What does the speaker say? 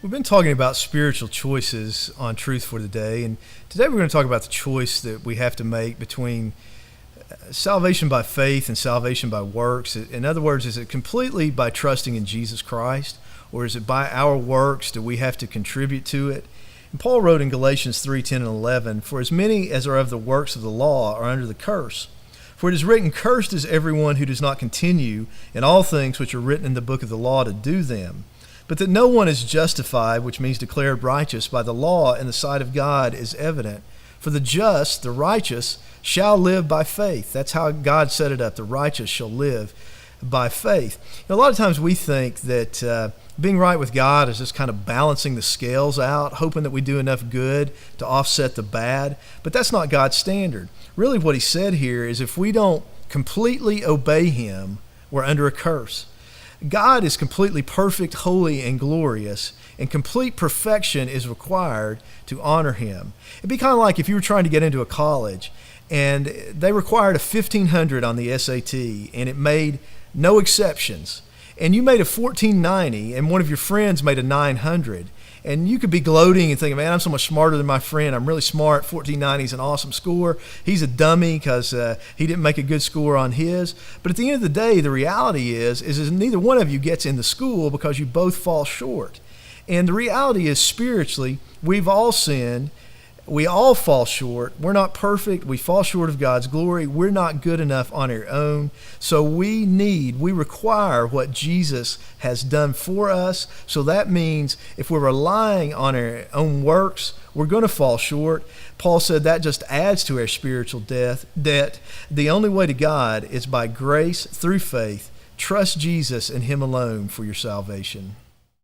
We've been talking about spiritual choices on Truth for Today, and today we're going to talk about the choice that we have to make between salvation by faith and salvation by works. In other words, is it completely by trusting in Jesus Christ, or is it by our works? Do we have to contribute to it? And Paul wrote in Galatians 3:10 and 11, "For as many as are of the works of the law are under the curse. For it is written, Cursed is everyone who does not continue in all things which are written in the book of the law to do them. But that no one is justified, which means declared righteous, by the law in the sight of God is evident. For the just, the righteous, shall live by faith." That's how God set it up. The righteous shall live by faith. A lot of times we think that being right with God is just kind of balancing the scales out, hoping that we do enough good to offset the bad. But that's not God's standard. Really what he said here is if we don't completely obey him, we're under a curse. God is completely perfect, holy, and glorious, and complete perfection is required to honor him. It'd be kind of like if you were trying to get into a college and they required a 1500 on the SAT and it made no exceptions, and you made a 1490 and one of your friends made a 900, and you could be gloating and thinking, man, I'm so much smarter than my friend. I'm really smart. 1490 is an awesome score. He's a dummy because he didn't make a good score on his. But at the end of the day, the reality is neither one of you gets into school because you both fall short. And the reality is spiritually, we've all sinned. We all fall short. We're not perfect. We fall short of God's glory. We're not good enough on our own. So we require what Jesus has done for us. So that means if we're relying on our own works, we're going to fall short. Paul said that just adds to our spiritual debt. The only way to God is by grace through faith. Trust Jesus and him alone for your salvation.